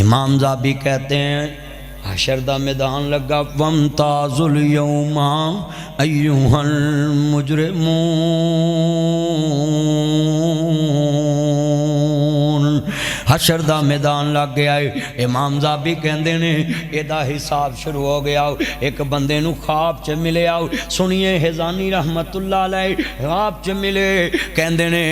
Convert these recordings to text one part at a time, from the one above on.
امام زابی کہتے ہیں حشر دا میدان لگا وامتازوا اليوم ایھا المجرمون، حشر دا میدان لگ گیا ہے۔ امام زابی کہندے نے ایدا حساب شروع ہو گیا۔ ایک بندے نو خواب چ ملے آؤ، سنیے ہزانی رحمت اللہ علیہ خواب چ ملے، کہندے نے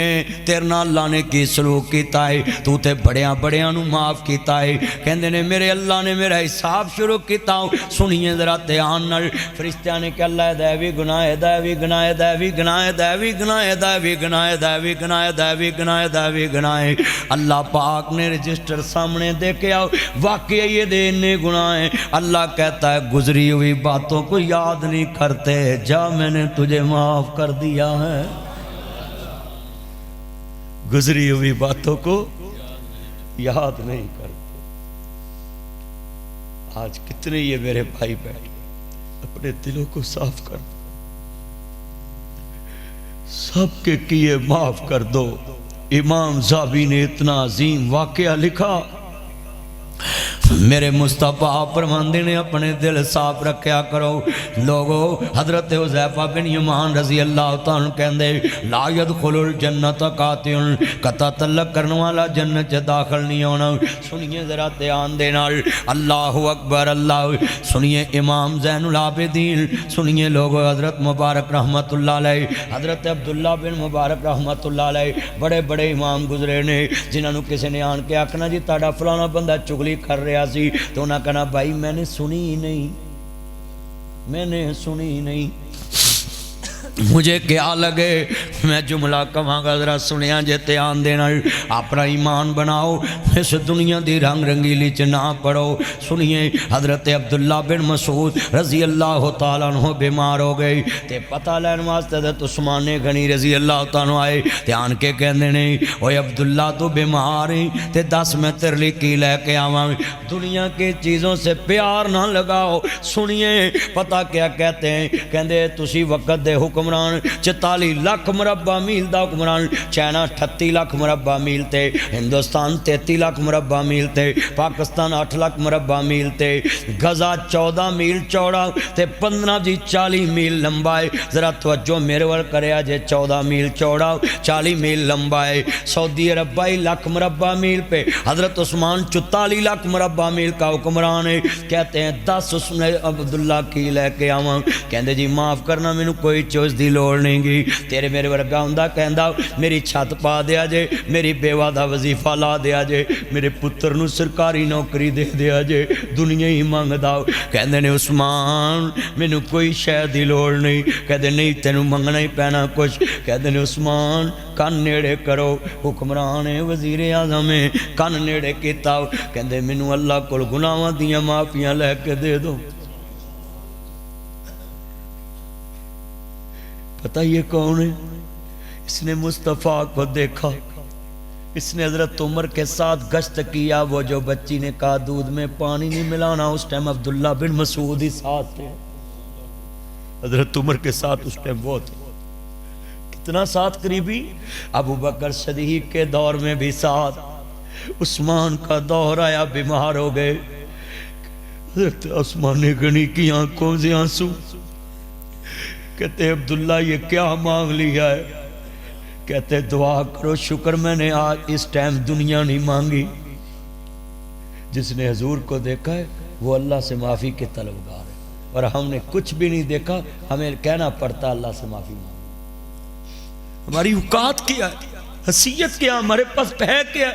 تیرے نال اللہ نے کی سلوک کیتا ہے، تو تے بڑیاں بڑیاں نو معاف کیتا ہے۔ کہندے نے میرے اللہ نے میرا حساب شروع کیتا ہوں۔ سنیے ذرا دھیان نال، فرشتیاں نے کہ اللہ دے وی گناہ دے وی گناہ دے وی گناہ دے وی گناہ دے وی گناہ دے وی گناہ دے وی گناہ دے وی گناہ۔ اللہ پاک نے رجسٹر سامنے دیکھے آؤ، واقعی یہ دینے گناہ ہیں۔ اللہ کہتا ہے گزری ہوئی باتوں کو یاد نہیں کرتے، جا میں نے تجھے معاف کر دیا ہے۔ گزری ہوئی باتوں کو یاد نہیں کرتے۔ آج کتنے یہ میرے بھائی بیٹھے اپنے دلوں کو صاف کر دو، سب کے کیے معاف کر دو۔ امام زابی نے اتنا عظیم واقعہ لکھا، میرے مصطفیٰ فرماندے نے اپنے دل صاف رکھیا کرو لوگو۔ حضرت حذیفہ بن یمان رضی اللہ تعالیٰ کہندے لا يدخل الجنت قاطع، قطع تعلق کرنے والا جنت داخل نہیں ہونا۔ سنیے ذرا دھیان دے نال، اللہ اکبر اللہ۔ سنیے امام زین العابدین، سنیے لوگو حضرت مبارک رحمت اللہ علیہ، حضرت عبداللہ بن مبارک رحمت اللہ علیہ، بڑے بڑے امام گزرے نے جنہاں نو کسی نے آن کے آکھنا جی تاڑا فلانا بندہ چگلی کر رہا سی، تو انہاں کہنا بھائی میں نے سنی ہی نہیں، میں نے سنی ہی نہیں، مجھے کیا لگے میں جملہ کہاں گا ذرا سنیا جے دھیان دینا۔ اپنا ایمان بناؤ، اس دنیا دی رنگ رنگیلی چ نہ پڑو۔ سنیے حضرت عبداللہ بن مسعود رضی اللہ تعالیٰ عنہ بیمار ہو گئی تے پتہ لین واسطے حضرت عثمان غنی رضی اللہ تعالیٰ عنہ آئے تے آن کے کہندے نے اوے عبداللہ تو بیمار ہے تے دس میں تیرے لیے کی لے کے آواں۔ دنیا کی چیزوں سے پیار نہ لگاؤ۔ سنیے پتہ کیا کہتے ہیں، کہندے تسی وقت دے حکمران 44 لاکھ مربع میل دا حکمران، چائنا 38 لاکھ مربع میل تے، ہندوستان 33 لاکھ مربع میل تے، پاکستان 8 لاکھ مربع میل تے، غزہ 14 میل چوڑا تے 15 جی 40 میل لمبا ہے۔ ذرا توجہ میرے ور کریا جے 14 میل چوڑا 40 میل لمبا ہے۔ سعودی عرب 22 لاکھ مربع میل پہ حضرت عثمان 44 لاکھ مربع میل کا حکمران ہے۔ کہتے ہیں 10 اس نے عبداللہ کی لے کے آواں، کہندے جی معاف کرنا مینوں کوئی چوز دی لوڑ نہیں گی، تیرے میرے ورگا ہوندا کہندا میری چھت پا دیا جے، میری بیوہ دا وظیفہ لا دیا جے، میرے پتر نو سرکاری نوکری دے دیا جے، دنیا ہی منگدا۔ کہندے نے عثمان مینوں کوئی شے دی لوڑ نہیں، کہندے نہیں تینوں منگنا ہی پینا کچھ۔ کہندے نے عثمان کن نیڑے کرو، حکمران وزیر اعظم کن نیڑے کیتا، کہندے مینوں اللہ کول گناہاں دیاں معافیاں لے کے دے دو۔ پتہ یہ کون ہے؟ اس نے مصطفیٰ کو دیکھا، اس نے حضرت عمر کے ساتھ گشت کیا، وہ جو بچی نے کہا دودھ میں پانی نہیں ملانا، اس ٹائم عبداللہ بن مسعود ہی ساتھ تھے، حضرت عمر کے ساتھ اس ٹائم وہ تھے۔ کتنا ساتھ قریبی؟ ابو بکر صدیق کے دور میں بھی ساتھ، عثمان کا دور آیا بیمار ہو گئے، حضرت عثمان غنی کی آنکھوں سے آنسو، کہتے عبداللہ یہ کیا مانگ لیا ہے؟ کہتے دعا کرو شکر میں نے آج اس ٹائم دنیا نہیں مانگی۔ جس نے حضور کو دیکھا ہے وہ اللہ سے معافی کے طلبگار ہے، اور ہم نے کچھ بھی نہیں دیکھا، ہمیں کہنا پڑتا اللہ سے معافی مانگ۔ ہماری اوقات کیا ہے، حیثیت کیا، ہمارے پاس ہے کیا؟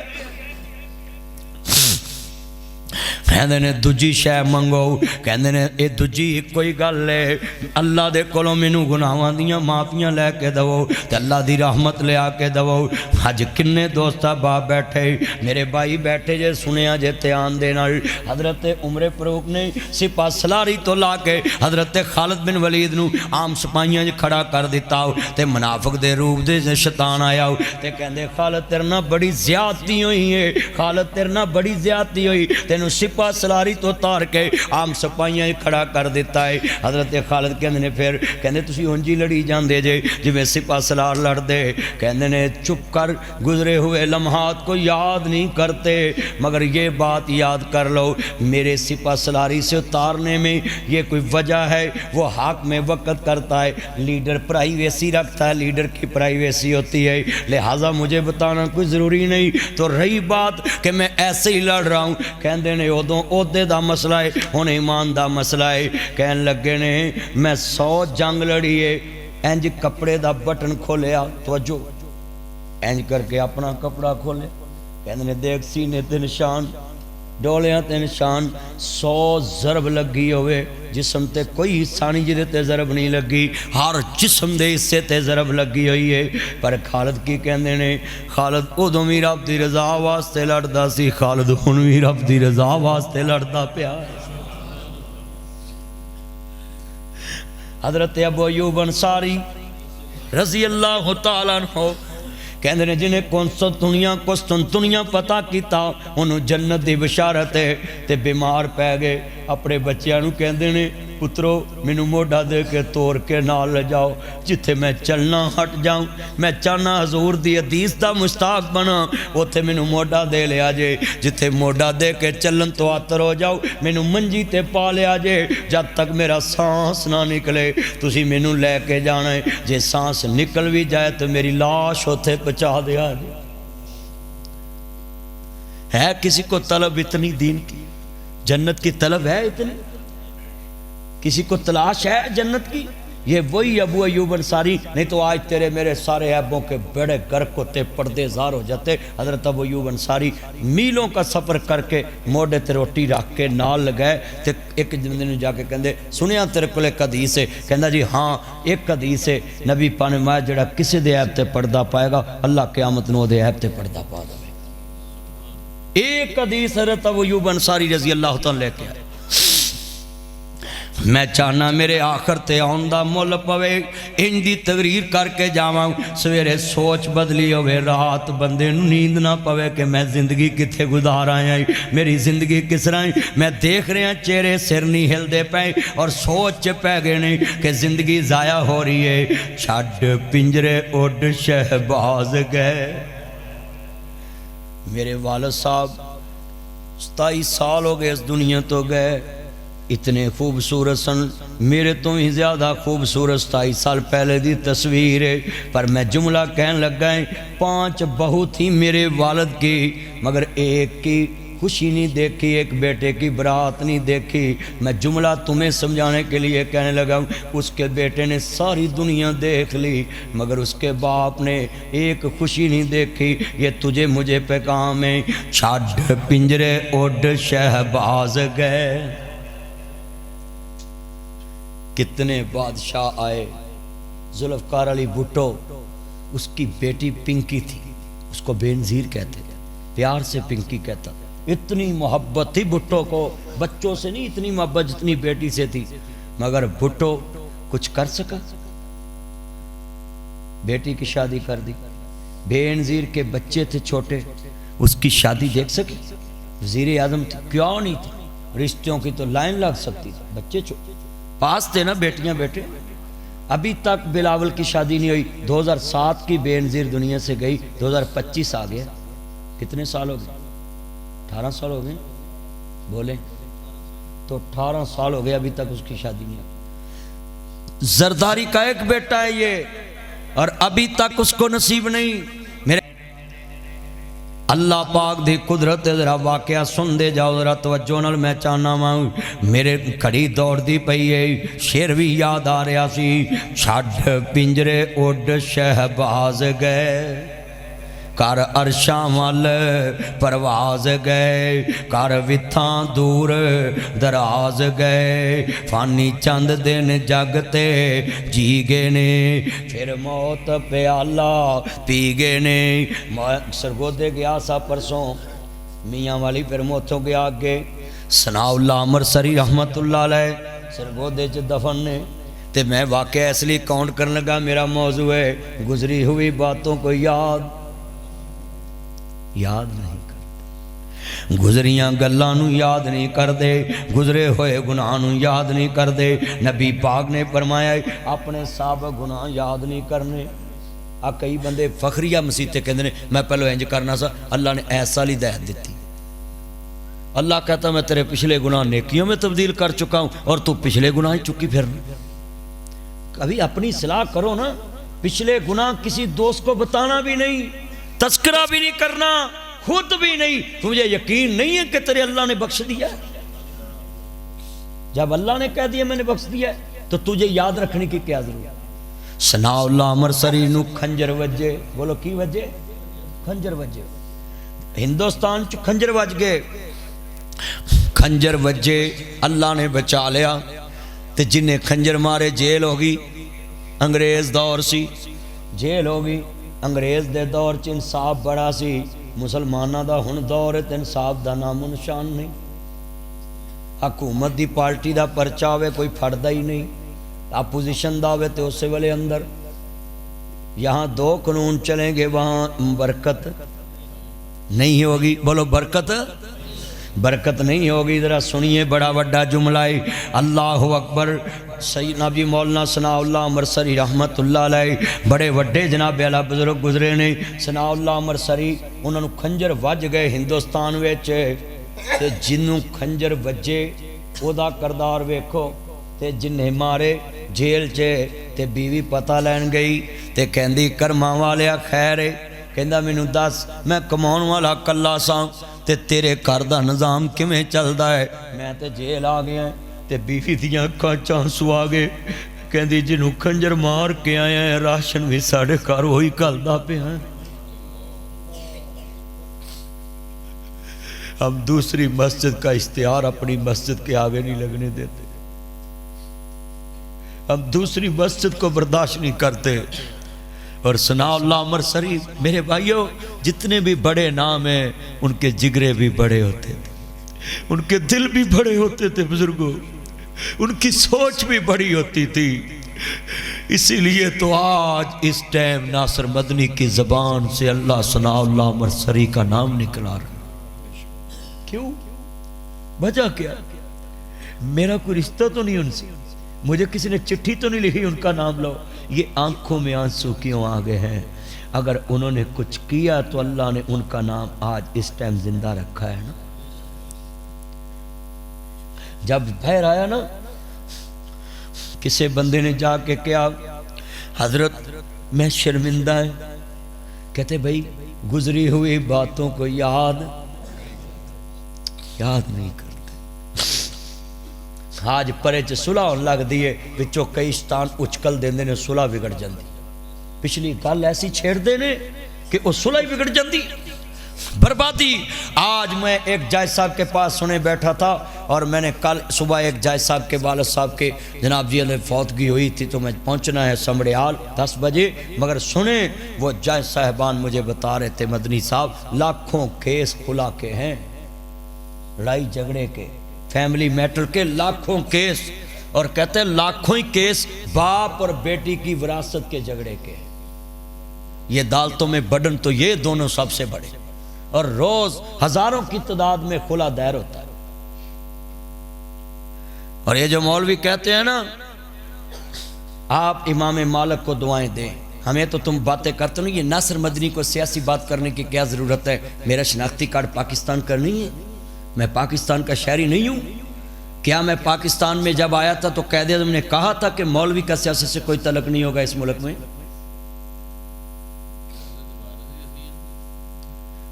کہندے نے دوجی شے منگو، کہندے نے اے دوجی کوئی گل ہے، اللہ دے کولوں مینوں گناہاں دیاں معافیاں لے کے دو تے اللہ دی رحمت لے آ کے دو۔ اج کنے دوست احباب بیٹھے، میرے بھائی بیٹھے جے سنیا جے دھیان دے نال، حضرت عمر فاروق نے سپاہ سلاری تو لا کے حضرت خالد بن ولید نو عام سپاہیاں وچ کھڑا کر دتا تے منافق دے روپ دے شیطان آیا تے کہندے خالد تیرے نال بڑی زیادتی ہوئی ہے، خالد تیرے نال بڑی زیادتی ہوئی، تینوں سپاہ سپاہ سلاری تو اتار کے عام سپاہیاں کھڑا کر دیتا ہے۔ حضرت خالد کہندے نے پھر کہندے تسی ہنجی لڑی جاندے جے جویں سپاہ سلار لڑ دے، کہندے نے چپ کر، گزرے ہوئے لمحات کو یاد نہیں کرتے، مگر یہ بات یاد کر لو میرے سپاہ سلاری سے اتارنے میں یہ کوئی وجہ ہے، وہ حق میں وقت کرتا ہے، لیڈر پرائیویسی رکھتا ہے، لیڈر کی پرائیویسی ہوتی ہے، لہٰذا مجھے بتانا کوئی ضروری نہیں۔ تو رہی بات کہ میں ایسے ہی لڑ رہا ہوں، کہندے نے ادوں عہدے دا مسئلہ ہے، ہن ایمان دا مسئلہ ہے۔ کہن لگے نے میں 100 جنگ لڑی ہے، انج کپڑے دا بٹن کھولیا، توجہ، انج کر کے اپنا کپڑا کھولے، کہندے نے دیکھ سینے تے نشان، ڈولیاں تے نشان، 100 ضرب لگی ہوئے، جسم تے کوئی حصہ نہیں جدے تے ضرب نہیں لگی، ہر جسم دے حصے تے ضرب لگی ہوئی ہے۔ پر خالد کی کہندے نے خالد ادوں بھی رب دی رضا واسطے لڑدا سی، خالد ہن بھی رب دی رضا واسطے لڑدا پیا۔ حضرت ابو ایوب انصاری رضی اللہ تعالیٰ عنہ کہندے نے جنہیں قسطنطنیہ پتہ کیتا انہوں جنت دی بشارت ہے تے بیمار پہ گئے، اپنے بچیاں نو کہندے نے پترو مینوں موڈا دے کے توڑ کے نال لے جاؤ، جتھے میں چلنا ہٹ جاؤں، میں چاہنا حضور دی حدیث دا مشتاق بنا، اوتھے مینوں موڈا دے لیا جے، جتھے موڈا دے کے چلن تو آتر ہو جاؤ، مینوں منجی تے پا لیا جے، جب تک میرا سانس نہ نکلے تسی مینوں لے کے جانا ہے، جے سانس نکل بھی جائے تو میری لاش اوتھے پہنچا دیا جے۔ ہے کسی کو طلب اتنی دین کی، جنت کی طلب ہے اتنی، کسی کو تلاش ہے جنت کی؟ یہ وہی ابو ایوب انصاری، نہیں تو آج تیرے میرے سارے عیبوں کے بیڑے گرک ہوتے، پردے زار ہو جاتے۔ حضرت ابو ایوب انصاری میلوں کا سفر کر کے موڈے تے روٹی رکھ کے نال لگائے تے ایک دن جا کے کہندے سنیا تیرے کولے ایک حدیث ہے، کہندا جی ہاں ایک حدیث ہے، نبی پاک نے فرمایا جڑا کسی دے عیب تے پردہ پائے گا اللہ قیامت نو دے عیب تے پردہ پا دے۔ ایک حدیث حضرت ابو ایوب انصاری رضی اللہ تعالیٰ لے کے آئے، میں چاہنا میرے آخر تے آن دا مول پوے، ان دی تقریر کر کے جاواں، سویرے سوچ بدلی ہوئے، رات بندے نو نیند نہ پوے کہ میں زندگی کتھے گزار آیا، میری زندگی کس طرح، میں دیکھ رہے ہیں چہرے سر نہیں ہل دے پائے اور سوچ پہ گئے نہیں کہ زندگی ضائع ہو رہی ہے۔ چھڈ پنجرے اڈ شہباز گئے، میرے والد صاحب 27 سال ہو گئے اس دنیا تو گئے، اتنے خوبصورت سن، میرے تو ہی زیادہ خوبصورت 27 سال پہلے دی تصویر ہے، پر میں جملہ کہنے لگا ہے 5 بہو تھی میرے والد کی، مگر ایک کی خوشی نہیں دیکھی، ایک بیٹے کی برات نہیں دیکھی۔ میں جملہ تمہیں سمجھانے کے لیے کہنے لگا ہوں، اس کے بیٹے نے ساری دنیا دیکھ لی مگر اس کے باپ نے ایک خوشی نہیں دیکھی، یہ تجھے مجھے پہ کام ہے۔ چھڈ پنجرے اڈ شہباز گئے، کتنے بادشاہ آئے، ذوالفقار علی بھٹو، اس کی بیٹی پنکی تھی، اس کو بے نظیر کہتے تھے، پیار سے پنکی کہتا تھا، اتنی محبت تھی بھٹو کو، بچوں سے نہیں اتنی محبت جتنی بیٹی سے تھی، مگر بھٹو کچھ کر سکا، بیٹی کی شادی کر دی، بے نظیر کے بچے تھے چھوٹے، اس کی شادی دیکھ سکے، وزیر اعظم تھی، کیوں نہیں تھی، رشتوں کی تو لائن لگ سکتی تھی، بچے چھوٹے پاس تھے نا بیٹیاں بیٹے، ابھی تک بلاول کی شادی نہیں ہوئی، 2007 کی بے نظیر دنیا سے گئی، 2025 آ گیا، کتنے سال ہو گئے؟ 18 سال ہو گئے، بولیں تو 18 سال ہو گئے ابھی تک اس کی شادی نہیں ہوئی۔ زرداری کا ایک بیٹا ہے یہ، اور ابھی تک اس کو نصیب نہیں۔ میرے اللہ پاک دی قدرت ذرا واقعہ سن دے جاؤ ذرا توجہ نال، میں چاہنا ہوں میرے کھڑی دوڑ دی پئی ہے، شیر بھی یاد آ رہا سی، چھڈ پنجرے اڈ شہباز گئے، کر عرشاں وال پرواز گئے، کر وتھاں دور دراز گئے، فانی چند دن جگتے جی گئے نے، پھر موت پیالہ پی گئے نے۔ سرگودے گیا سا پرسوں، میاں والی پھر موتوں گیا آگے، ثناء اللہ امرسری رحمت اللہ علیہ سرگودے چ دفن نے، تے میں واقعہ اس لیے کاؤنٹ کرنے لگا، میرا موضوع ہے گزری ہوئی باتوں کو یاد نہیں کرتے۔ گزریاں گلاں نو یاد نہیں کردے، گزرے ہوئے گناہ نو یاد نہیں کردے۔ نبی پاک نے فرمایا اپنے سابق گناہ یاد نہیں کرنے۔ کئی بندے فخریہ مسیطے کہندے نے میں پہلو انج کرنا سا، اللہ نے ایسا لی ہدایت دیتی۔ اللہ کہتا میں تیرے پچھلے گناہ نیکیوں میں تبدیل کر چکا ہوں اور تو پچھلے گناہ ہی چکی پھرنا۔ کبھی اپنی اصلاح کرو نا، پچھلے گناہ کسی دوست کو بتانا بھی نہیں، تذکرہ بھی نہیں کرنا، خود بھی نہیں۔ تجھے یقین نہیں ہے کہ تیرے اللہ نے بخش دیا ہے؟ جب اللہ نے کہہ دیا میں نے بخش دیا ہے تو تجھے یاد رکھنے کی کیا ضرورت ہے؟ ثناء اللہ امرسری نو کھنجر وجے، بولو کی وجے؟ کھنجر وجے۔ ہندوستان چ کھنجر وج گئے، کھنجر وجے، اللہ نے بچا لیا تے جنہیں کھنجر مارے جیل ہوگی۔ انگریز دور سی، جیل ہوگی۔ انگریز دے دور چ انصاف بڑا سی، مسلمانہ دا ہن دور ہے تے انصاف دا نام و نشان نہیں۔ حکومت دی پارٹی دا پرچہ ہوئے کوئی پھڑدا ہی نہیں، اپوزیشن دا ہوئے تے اسے والے اندر۔ یہاں دو قانون چلیں گے، وہاں برکت نہیں ہوگی۔ بولو برکت، برکت نہیں ہوگی۔ ذرا سنیے بڑا وڈا جملہ ہے، اللہ اکبر۔ سید نبی مولانا ثناء اللہ امرسری رحمت اللہ علیہ بڑے وڈے جناب اعلیٰ بزرگ گزرے نے۔ ثناء اللہ امرسری انہوں نے کھنجر وج گئے ہندوستان ویچ، تے جنوں کھنجر وجے او دا کردار ویکھو، تے جنہیں مارے جیل چے تے بیوی پتہ لین گئی تے کہندی کرماں والیا خیر ہے، کہندا مینوں دس میں کماؤن والا کلا ساں تے تیرے گھر دا نظام کیویں چلدا ہے؟ میں تے جیل آ گیا تے بیوی دیاں اکھاں چ آنسو آ گئے، کہندی جنوں کھنجر مار کے آیا ہے راشن بھی ساڈے گھر وہی گھلدا پیا ہے۔ ہم دوسری مسجد کا اشتہار اپنی مسجد کے آگے نہیں لگنے دیتے، ہم دوسری مسجد کو برداشت نہیں کرتے۔ اور ثناء اللہ امرسری میرے بھائیوں جتنے بھی بڑے نام ہیں ان کے جگرے بھی بڑے ہوتے تھے، ان کے دل بھی بڑے ہوتے تھے بزرگوں، ان کی سوچ بھی بڑی ہوتی تھی۔ اسی لیے تو آج اس ٹائم ناصر مدنی کی زبان سے اللہ ثناء اللہ امرسری کا نام نکلا رہا۔ کیوں؟ وجہ کیا؟ میرا کوئی رشتہ تو نہیں ان سے، مجھے کسی نے چٹھی تو نہیں لکھی ان کا نام لو۔ یہ آنکھوں میں آنسو کیوں آگے ہیں؟ اگر انہوں نے کچھ کیا تو اللہ نے ان کا نام آج اس ٹائم زندہ رکھا ہے نا۔ جب بہر آیا نا، کسی بندے نے جا کے کیا حضرت میں شرمندہ ہے، کہتے بھائی گزری ہوئی باتوں کو یاد نہیں کرتے۔ آج پرے چ صلح لگ دیئے بچوں کئی شیطان اچکل دیندے نے، صلح بگڑ جاندی، پچھلی گل ایسی چھیڑ دینے کہ وہ صلح ہی بگڑ جاندی، بربادی۔ آج میں ایک جائز صاحب کے پاس سنے بیٹھا تھا اور میں نے کل صبح ایک جائز صاحب کے والد صاحب کے جناب جی علیہ فوتگی ہوئی تھی تو میں پہنچنا ہے سمڑیال 10 بجے، مگر سنیں وہ جائز صاحبان مجھے بتا رہے تھے مدنی صاحب لاکھوں کیس کھلا کے ہیں، لڑائی جھگڑے کے، فیملی میٹر کے لاکھوں کیس، اور کہتے ہیں لاکھوں ہی کیس باپ اور بیٹی کی وراثت کے جھگڑے کے۔ یہ عدالتوں میں بڑھن تو یہ دونوں سب سے بڑے، اور روز ہزاروں کی تعداد میں کھلا دائر ہوتا ہے۔ اور یہ جو مولوی کہتے ہیں نا آپ امام مالک کو دعائیں دیں، ہمیں تو تم باتیں کرتے نہیں، یہ ناصر مدنی کو سیاسی بات کرنے کی کیا ضرورت ہے؟ میرا شناختی کارڈ پاکستان کا نہیں ہے، میں پاکستان کا شہری نہیں ہوں کیا؟ میں پاکستان میں جب آیا تھا تو قائد اعظم نے کہا تھا کہ مولوی کا سیاست سے کوئی تعلق نہیں ہوگا اس ملک میں۔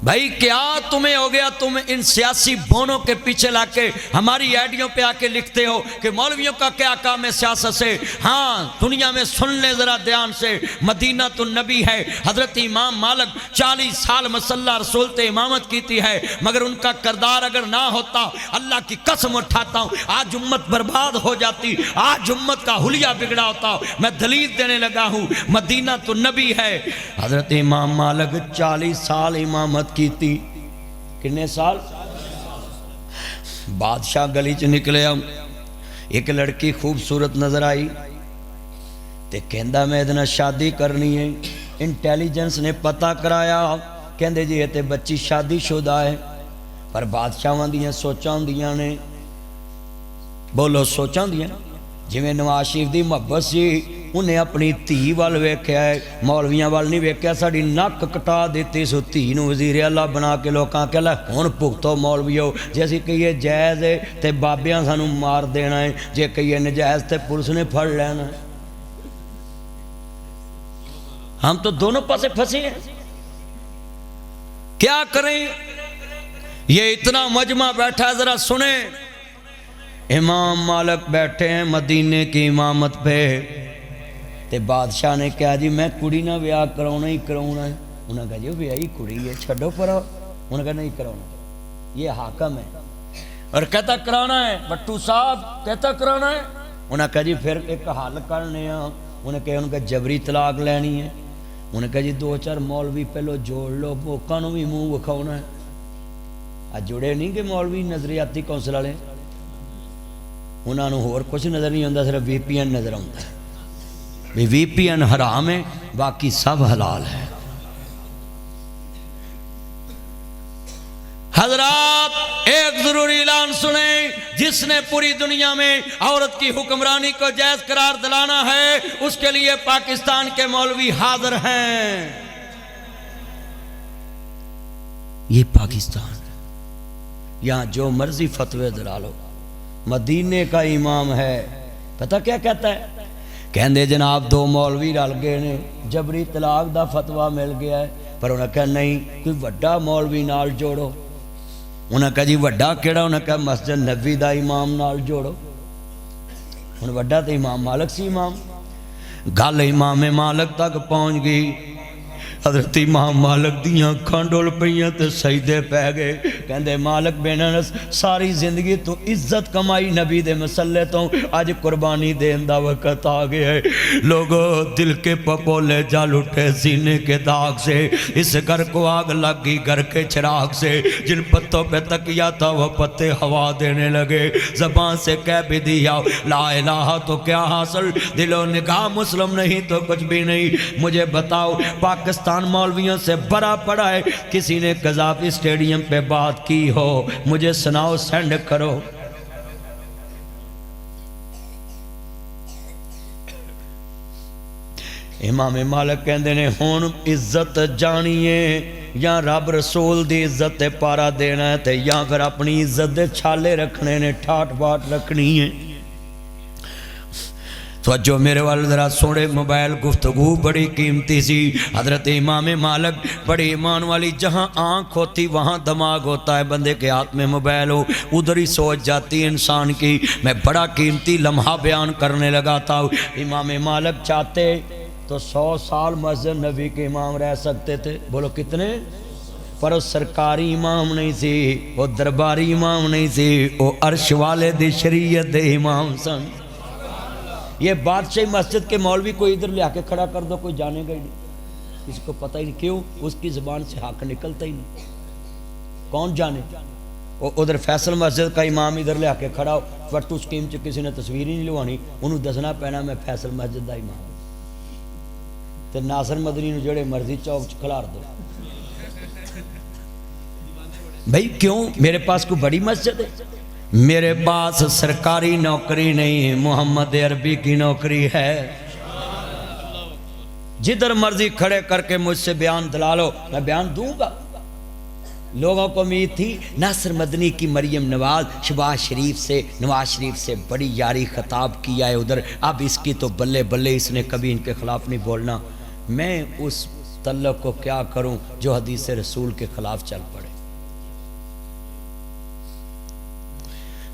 بھائی کیا تمہیں ہو گیا؟ تم ان سیاسی بونوں کے پیچھے لا کے ہماری آئیڈیوں پہ آ کے لکھتے ہو کہ مولویوں کا کیا کام ہے سیاست سے؟ ہاں دنیا میں سن لیں ذرا دھیان سے، مدینہ النبی ہے، حضرت امام مالک 40 سال مسلح رسول تے امامت کیتی ہے، مگر ان کا کردار اگر نہ ہوتا اللہ کی قسم اٹھاتا ہوں آج امت برباد ہو جاتی، آج امت کا حلیہ بگڑا ہوتا۔ میں دلیل دینے لگا ہوں، مدینہ النبی ہے، حضرت امام مالک 40 سال امامت کی تھی، کتنے سال؟ بادشاہ گلی چ نکلے، ایک لڑکی خوبصورت نظر آئی تے کہندا میں ادنا شادی کرنی ہے۔ انٹیلیجنس نے پتہ کرایا، کہندے جی یہ تے بچی شادی شدہ ہے، پر بادشاہاں دیاں سوچاں ہوندیاں نے، بولو سوچاں ہوندیاں، جویں نواز شریف دی محبت سی انہیں اپنی دھی وال ویکھیا ہے، مولویاں وال نہیں ویکھیا، ساڈی نک کٹا دیتی سو دھی نو وزیر اعلیٰ بنا کے لوکاں کہ اللہ ہن بھگتو مولویو، جے اسی کہیے جائز ہے تے بابیاں سانو مار دینا ہے، جے کہیے نجائز تے پولیس نے پھڑ لینا ہے۔ ہم تو دونوں پاسے پھنسے ہیں، کیا کریں؟ یہ اتنا مجمع بیٹھا ذرا سنیں، امام مالک بیٹھے ہیں مدینے کی امامت پہ، تے بادشاہ نے کہا جی میں کڑی نہ بیاہ کراؤنا ہی کراؤنا ہے، انہوں نے کہا جی بیاہی کڑی ہے چھڑو پڑا، انہوں نے کہا نہیں کراؤنا، یہ حاکم ہے اور کہتا کرانا ہے، بٹو صاحب کہتا کرانا ہے، انہوں نے کہا جی پھر ایک حل کرنے ہیں، انہوں نے کہا ان کا جبری طلاق لینی ہے، انہوں نے کہا جی 2-4 مولوی پہلو جوڑ لو، بوکاں نو بھی منہ وکھاؤنا ہے، آج جڑے نہیں کہ مولوی نظریاتی کونسل والے، انہوں نے اور کچھ نظر نہیں ہوتا، صرف وی پی این نظر آتا ہے، وی پی این حرام ہے باقی سب حلال ہے۔ حضرات ایک ضروری اعلان سنیں، جس نے پوری دنیا میں عورت کی حکمرانی کو جائز قرار دلانا ہے اس کے لیے پاکستان کے مولوی حاضر ہیں۔ یہ پاکستان یہاں جو مرضی فتوے دلا لو، مدینے کا امام ہے پتہ کیا کہتا ہے، کہندے جناب 2 مولوی رل گئے نے جبری طلاق دا فتویٰ مل گیا ہے، پر انہوں نے کہا نہیں کوئی وڈا مولوی نال جوڑو، انہوں نے کہا جی وڈا کیڑا، انہوں نے کہا مسجد نبوی دا امام نال جوڑو، انہوں وڈا تو امام مالک سی، امام گل امام مالک تک پہنچ گئی، حضرت امام مالک دیاں کھانڈول پئیاں تے سجدے پہ گئے، کہندے مالک بن انس ساری زندگی تو عزت کمائی نبی دے مسلے تو آج قربانی دین دا وقت آ گیا ہے، لوگوں دل کے پپولے جل اٹھے سینے کے داغ سے، اس گھر کو آگ لگ گئی گھر کے چراغ سے، جن پتوں پہ تکیا تھا وہ پتے ہوا دینے لگے، زبان سے کہہ بھی دیا لا الہ تو کیا حاصل، دل و نگاہ مسلم نہیں تو کچھ بھی نہیں، مجھے بتاؤ پاکستان مولویوں سے بڑا پڑا ہے، کسی نے قذافی اسٹیڈیم پہ بات کی ہو مجھے سناؤ، سینڈ کرو۔ امام مالک کہندے نے ہون عزت جانیے یا رب رسول دی عزت تے پارا دینا ہے تے یا پھر اپنی عزت دے چھالے رکھنے نے، ٹھاٹ باٹ رکھنی ہے۔ توجہ میرے والد ذرا سوڑے، موبائل گفتگو بڑی قیمتی سی، حضرت امام مالک بڑی ایمان والی، جہاں آنکھ ہوتی وہاں دماغ ہوتا ہے، بندے کے ہاتھ میں موبائل ہو ادھر ہی سوچ جاتی ہے انسان کی، میں بڑا قیمتی لمحہ بیان کرنے لگا تھا، امام مالک چاہتے تو 100 سال مسجد نبی کے امام رہ سکتے تھے، بولو کتنے؟ پر وہ سرکاری امام نہیں سی، وہ درباری امام نہیں سی، وہ عرش والے دی شریعت دے امام سن۔ یہ بادشاہی مسجد کے مولوی کو ادھر لے کے کھڑا کر دو کوئی جانے گا ہی نہیں، اس کو پتہ ہی نہیں، کیوں؟ اس کی زبان سے حق نکلتا ہی نہیں، کون جانے؟ وہ ادھر فیصل مسجد کا امام ادھر لے کے کھڑا ہو، فٹو سکیم چ کسی نے تصویر ہی نہیں لوانی، انہوں دسنا پینا میں فیصل مسجد دا امام، تے ناصر مدنی نو جڑے مرضی چوک چ کھلار دو، بھئی کیوں؟ میرے پاس کوئی بڑی مسجد ہے، میرے پاس سرکاری نوکری نہیں، محمد عربی کی نوکری ہے، جدھر مرضی کھڑے کر کے مجھ سے بیان دلا لو میں بیان دوں گا۔ لوگوں کو امید تھی ناصر مدنی کی مریم نواز نواز شریف سے بڑی یاری خطاب کیا ہے ادھر، اب اس کی تو بلے بلے، اس نے کبھی ان کے خلاف نہیں بولنا، میں اس تعلق کو کیا کروں جو حدیث رسول کے خلاف چل پڑے۔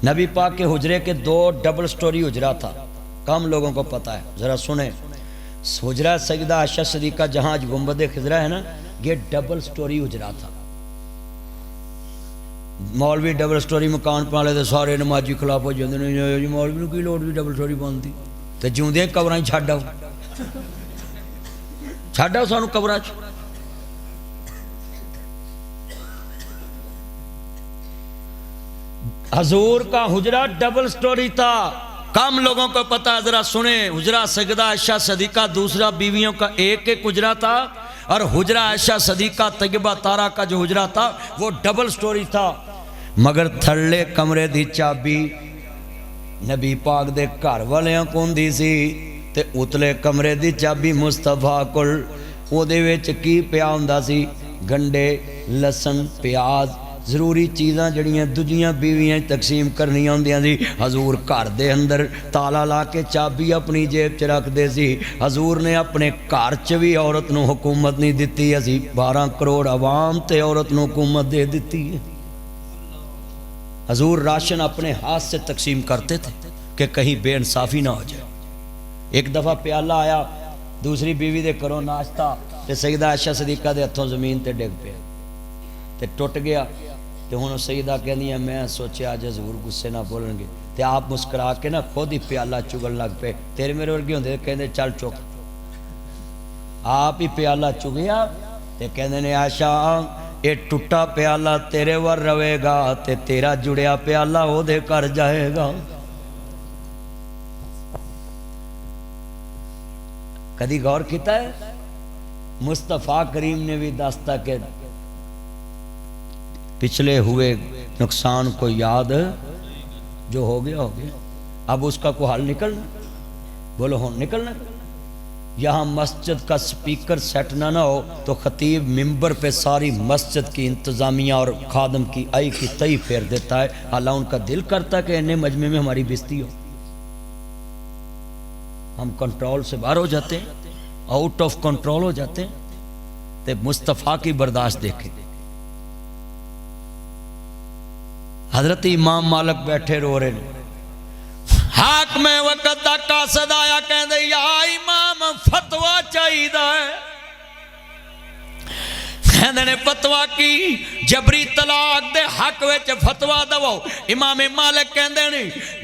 نبی پاک کے حجرے کے 2 ڈبل سٹوری حجرہ تھا، کم لوگوں کو پتا ہے، ذرا سنیں، حجرہ سیدہ عائشہ صدیقہ جہاں آج گنبد خضرا ہے نا، یہ ڈبل سٹوری حجرہ تھا، مولوی ڈبل سٹوری مکان پالے تھے، سارے نمازی خلاف ہو جاندے نے، مولوی نو کی لوڑ بھی ڈبل سٹوری بنتی، تے جیوندے قبراں چھڈ آؤ، چھڈ آؤ سانو قبراں چ۔ حضور کا حجرہ ڈبل سٹوری تھا، کم لوگوں کو پتا، ذرا سنیں، حجرہ سیدہ عائشہ صدیقہ دوسرا بیویوں کا ایک حجرہ تھا، اور حجرہ عائشہ صدیقہ طیبہ طاہرہ کا جو حجرہ تھا وہ ڈبل سٹوری تھا۔ مگر تھلے کمرے دی چابی نبی پاک دے گھر والیاں کون دی سی تے اتلے کمرے دی چابی مصطفیٰ کول او دے وچ کی پیا ہوندا سی گنڈے لسن پیاز ضروری چیزاں جڑیاں دجیاں بیویاں تقسیم کرنی ہوندیاں سی حضور گھر دے اندر تالا لا کے چابی اپنی جیب چ رکھ دے سی حضور نے اپنے گھر چ بھی عورت نو حکومت نہیں دتی اسی 12 کروڑ عوام تے عورت نو حکومت دے دتی ہے حضور راشن اپنے ہاتھ سے تقسیم کرتے تھے کہ کہیں بے انصافی نہ ہو جائے ایک دفعہ پیالہ آیا دوسری بیوی دے کرو ناشتہ تے سیدہ عائشہ صدیقہ دے ہتھوں زمین تے ڈگ پیا تے ٹوٹ گیا تے ہن سیدہ کہندی ہے میں سوچیا آج حضور غصے نہ بولن گے تے آپ مسکرا کے نا خود ہی پیالہ چگن لگ پے تیرے میرے ورگے ہوندے کہندے چل چک آپ ہی پیالہ چگیا تے کہندے نے عائشہ اے ٹوٹا پیالہ تیرے ور روے گا تے تیرا جڑیا پیالہ او دے کر جائے گا کدی غور کیتا ہے مصطفیٰ کریم نے بھی دستا کہ پچھلے ہوئے نقصان کو یاد جو ہو گیا اب اس کا کوئی حل نکلنا بولو ہوں نکلنا یہاں مسجد کا سپیکر سیٹ نہ ہو تو خطیب ممبر پہ ساری مسجد کی انتظامیہ اور خادم کی آئی کی تئی پھیر دیتا ہے اللہ ان کا دل کرتا ہے کہ انہیں مجمع میں ہماری بستی ہو ہم کنٹرول سے باہر ہو جاتے ہیں آؤٹ آف کنٹرول ہو جاتے ہیں تے مصطفیٰ کی برداشت دیکھیں حضرت امام مالک بیٹھے رو رہے ہیں حق میں وقت دا قاصد آیا کہندے یا امام فتوہ چاہیے کہندے نے فتوہ کی جبری طلاق دے حق وچ فتوہ دو امام مالک کہندے نے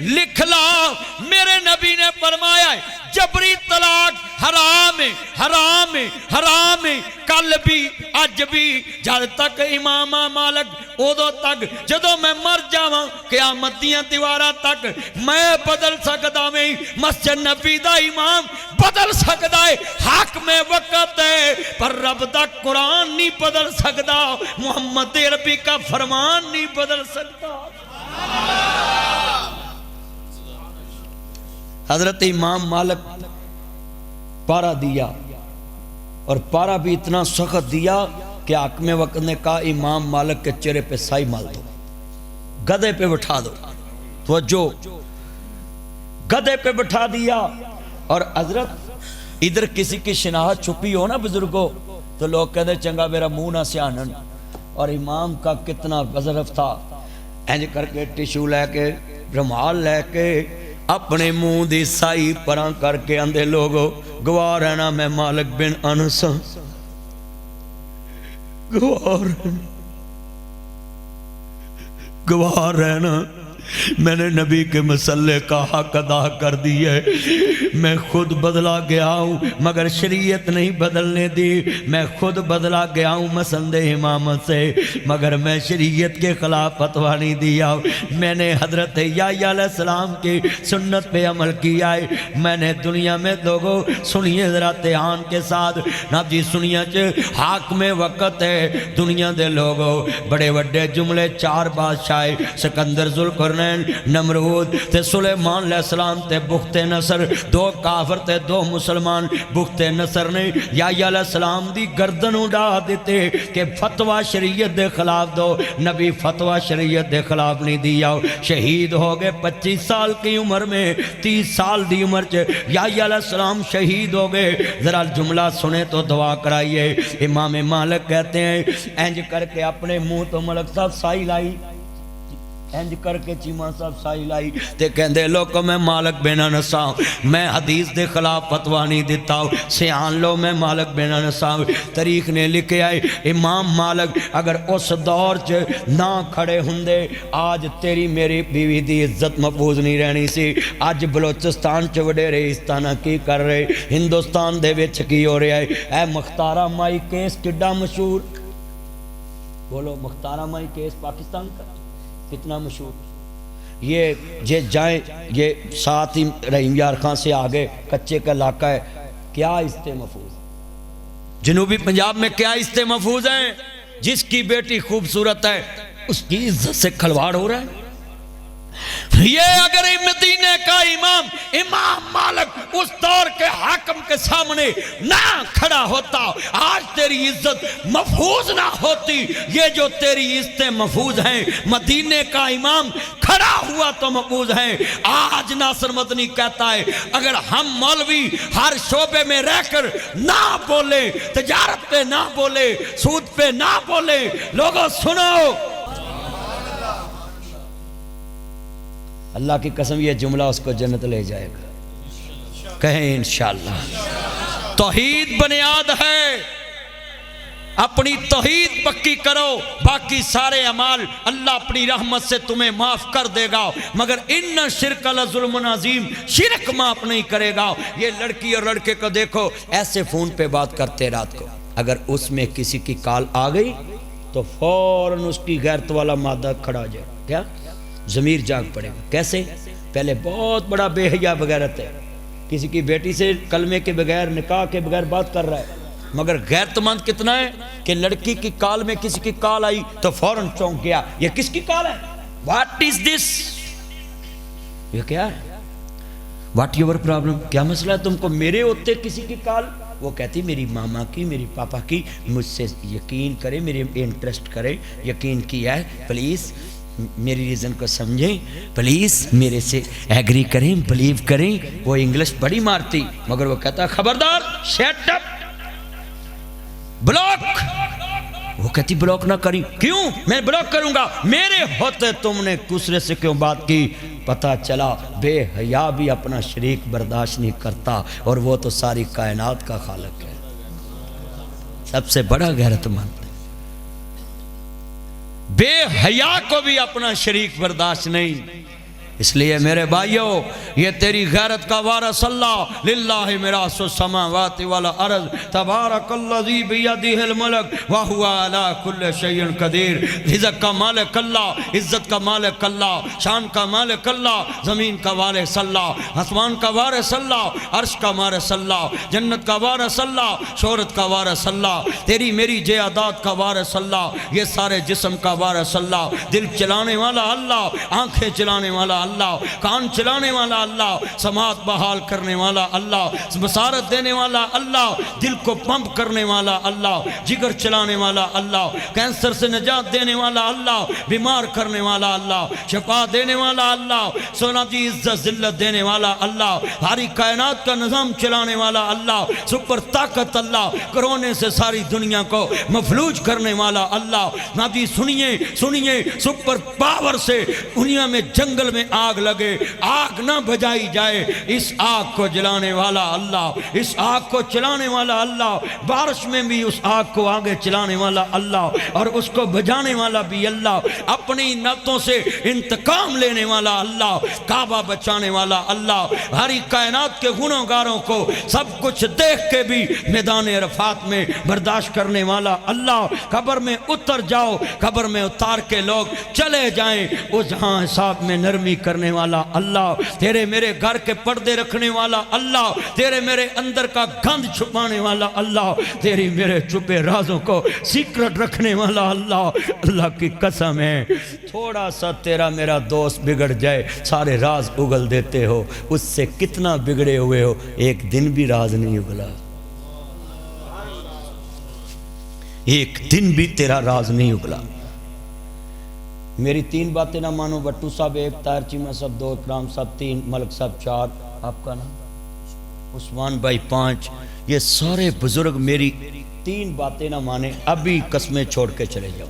لکھ لا میرے نبی نے فرمایا ہے جبری طلاق حرام ہے حرام ہے حرام ہے کل بھی اج بھی جب تک امام مالک ادو تک جدو میں مر جاواں قیامت دیاں دیواراں تک میں بدل سکدا میں مسجد نبی دا امام بدل سکدا ہے حق میں وقت ہے پر رب دا قرآن نہیں بدل سکدا محمد عربی کا فرمان نہیں بدل سکتا حضرت امام مالک پارا دیا اور پارا بھی اتنا سخت دیا کہ حاکم وقت نے کہا امام مالک کے چہرے پہ سائی مال دو گدے پہ بٹھا دو توجہ گدے پہ بٹھا دیا اور حضرت ادھر کسی کی شناخت چھپی ہو نا بزرگوں تو لوگ کہتے چنگا میرا منہ نہ سیانن اور امام کا کتنا بظرف تھا اینج کر کے ٹیشو لے کے رومال لے کے اپنے منہ دی سائی پراں کر کے اندے لوگو گواہ رہنا میں مالک بن انس گواہ رہنا میں نے نبی کے مسئلے کا حق ادا کر دیا ہے میں خود بدلا گیا ہوں مگر شریعت نہیں بدلنے دی میں خود بدلا گیا ہوں مسند امامت سے مگر میں شریعت کے خلاف فتویٰ نہیں دیا میں نے حضرت یحییٰ علیہ السلام کی سنت پہ عمل کیا ہے میں نے دنیا میں لوگوں سنیے ذرا دھیان کے ساتھ ناب جی سنیے حاکم وقت ہے دنیا دے لوگوں بڑے بڑے جملے 4 بادشاہ سکندر ذوالقرنین نمرود تے سلیمان علیہ السلام تے بخت نصر 2 کافر تے 2 مسلمان بخت نصر نے یحییٰ علیہ السلام دی گردن اڑا دیتے کہ فتوہ شریعت دے خلاف دو نبی فتوہ شریعت دے خلاف نہیں دیا شہید ہو گئے 25 سال کی عمر میں 30 سال دی عمر چ یحییٰ علیہ السلام شہید ہو گئے ذرا جملہ سنے تو دعا کرائیے امام مالک کہتے ہیں اینج کر کے اپنے منہ تو ملک صاحب سائی لائی اینج کر کے چیمہ صاحب سائی لائی تے کہندے لوگوں میں مالک بن انس میں حدیث دے خلاف فتویٰ نہیں دیتا سیان لو میں مالک بن انس تاریخ نے لکھے آئے امام مالک اگر اس دور چ نہ کھڑے ہوندے آج تیری میری بیوی دی عزت محفوظ نہیں رہنی سی آج بلوچستان چ وڈیرے استانہ کی کر رہے ہندوستان دے وچ کی ہو رہا ہے اے مختارہ مائی کیس کڈا مشہور بولو مختارہ مائی کیس پاکستان کا کتنا مشہور یہ جائیں یہ ساتھ ہی رحیم یار خان سے آگے کچے کا علاقہ ہے کیا استے محفوظ جنوبی پنجاب میں کیا استے محفوظ ہیں جس کی بیٹی خوبصورت ہے اس کی عزت سے کھلواڑ ہو رہا ہے. یہ اگر مدینے کا امام مالک اس دور کے حاکم کے سامنے نہ کھڑا ہوتا، آج تیری عزت محفوظ نہ ہوتی. یہ جو تیری عزتیں محفوظ ہیں، مدینے کا امام کھڑا ہوا تو محفوظ ہیں. آج ناصر مدنی کہتا ہے اگر ہم مولوی ہر شعبے میں رہ کر نہ بولے، تجارت پہ نہ بولے، سود پہ نہ بولے، لوگوں سنو، اللہ کی قسم یہ جملہ اس کو جنت لے جائے گا. کہیں انشاءاللہ. توحید بنیاد ہے، اپنی توحید پکی کرو، باقی سارے اعمال اللہ اپنی رحمت سے تمہیں معاف کر دے گا. مگر ان شرک لظلم عظیم، شرک معاف نہیں کرے گا. یہ لڑکی اور لڑکے کو دیکھو، ایسے فون پہ بات کرتے رات کو، اگر اس میں کسی کی کال آ گئی تو فوراً اس کی غیرت والا مادہ کھڑا جائے. کیا ضمیر جاگ پڑے گا. کیسے؟ پہلے بہت بڑا بے حیا بغیرت ہے، کسی کی بیٹی سے کلمے کے بغیر، نکاح کے بغیر بات کر رہا ہے. مگر غیرت مند کتنا ہے کہ لڑکی کی کال میں کسی کی کال آئی تو فوراً چونک گیا، یہ کس کی کال ہے؟ واٹ از دس؟ یہ کیا ہے؟ What your problem? کیا مسئلہ ہے تم کو؟ میرے ہوتے کسی کی کال؟ وہ کہتی میری ماما کی، میری پاپا کی، مجھ سے یقین کرے، میرے انٹرسٹ کرے، یقین کیا ہے، پلیز میری ریزن کو سمجھیں، پلیز میرے سے ایگری کریں، بلیو کریں. وہ انگلش بڑی مارتی، مگر وہ کہتا خبردار، شٹ اپ، بلاک. وہ کہتی بلاک نہ کری. کیوں میں بلاک کروں گا؟ میرے ہوتے تم نے دوسرے سے کیوں بات کی؟ پتہ چلا بے حیا بھی اپنا شریک برداشت نہیں کرتا، اور وہ تو ساری کائنات کا خالق ہے، سب سے بڑا غیرت مند. بے حیا کو بھی اپنا شریک برداشت نہیں. اس لیے میرے بھائیوں، یہ تیری غیرت کا وارث اللہ. للہ میراث السماوات والارض تبارک الذی بیدہ الملک وہو علی کل شیء قدیر. رزق کا مالک اللہ، عزت کا مالک اللہ، شان کا مالک اللہ، زمین کا وارث اللہ، آسمان کا وارث اللہ، عرش کا وارث اللہ، جنت کا وارث اللہ، شہرت کا وارث اللہ، تیری میری جائیداد کا وارث اللہ، یہ سارے جسم کا وارث اللہ، دل چلانے والا اللہ، آنکھیں چلانے والا اللہ، کان چلانے والا اللہ، سماعت بحال کرنے والا اللہ، بصارت دینے والا اللہ، دل کو پمپ کرنے والا اللہ، جگر چلانے والا اللہ، کینسر سے نجات دینے والا اللہ، بیمار کرنے والا اللہ، شفا دینے والا اللہ، سونا جی عزت ذلت دینے والا اللہ، ساری کائنات کا نظام چلانے والا اللہ، سپر طاقت اللہ، کرونے سے ساری دنیا کو مفلوج کرنے والا اللہ. نا جی سنیے، سپر پاور سے دنیا میں جنگل میں آگ لگے، آگ نہ بجائی جائے، اس آگ کو جلانے والا اللہ، اس آگ کو چلانے والا اللہ، بارش میں بھی اس آگ کو آگے چلانے والا اللہ، اور اس کو بجانے والا بھی اللہ، اپنی نعمتوں سے انتقام لینے والا اللہ، کعبہ بچانے والا اللہ، ہری کائنات کے گنہگاروں کو سب کچھ دیکھ کے بھی میدان عرفات میں برداشت کرنے والا اللہ. قبر میں اتر جاؤ، قبر میں اتار کے لوگ چلے جائیں، وہ جہاں حساب میں نرمی کرنے والا اللہ، تیرے میرے گھر کے پردے رکھنے والا اللہ، تیرے میرے اندر کا گند چھپانے والا اللہ، تیری میرے چھپے رازوں کو سیکرٹ رکھنے والا اللہ. اللہ کی قسم ہے، تھوڑا سا تیرا میرا دوست بگڑ جائے سارے راز اگل دیتے ہو. اس سے کتنا بگڑے ہوئے ہو، ایک دن بھی راز نہیں اگلا، ایک دن بھی تیرا راز نہیں اگلا. میری 3 باتیں نہ مانو، بٹو صاحب 1، طاہر چیمہ صاحب 2، اکرام صاحب 3، ملک صاحب 4، آپ کا نام عثمان بھائی 5. یہ سارے بزرگ میری 3 باتیں نہ مانے، ابھی قسمیں چھوڑ کے چلے جاؤ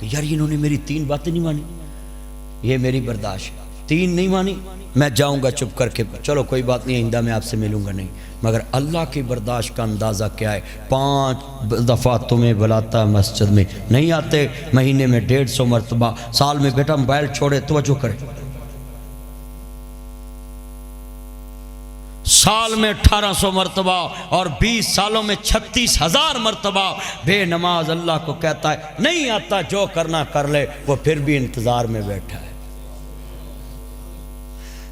کہ یار انہوں نے میری 3 باتیں نہیں مانی. یہ میری برداشت، 3 نہیں مانی میں جاؤں گا چپ کر کے، چلو کوئی بات نہیں، آئندہ میں آپ سے ملوں گا نہیں. مگر اللہ کی برداشت کا اندازہ کیا ہے؟ 5 دفعہ تمہیں بلاتا مسجد میں، نہیں آتے، مہینے میں 150 مرتبہ، سال میں بیٹا موبائل چھوڑے، توجہ کرے، سال میں 1800 مرتبہ اور 20 سالوں میں 36,000 مرتبہ بے نماز اللہ کو کہتا ہے نہیں آتا، جو کرنا کر لے. وہ پھر بھی انتظار میں بیٹھا ہے.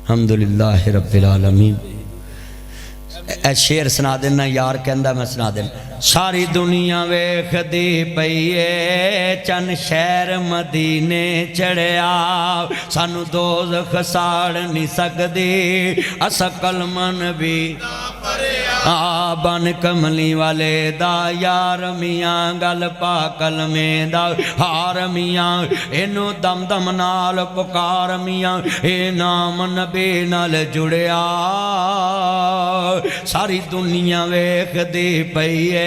الحمدللہ رب العالمین. اے شیر سنا دینا یار کہندہ میں سنا دینا ساری دنیا ویکھ دی پئیے چن شہر مدینے چڑھیا سانو دوزخ ساڑ نہیں سکدی اسا کلمن بھی بن کملی والے دا یار میاں گل پا کلمے دا ہار میاں اینو دم دم نال پکار میاں اے نام نبی نال جڑیا ساری دنیا ویکھ دی پئیے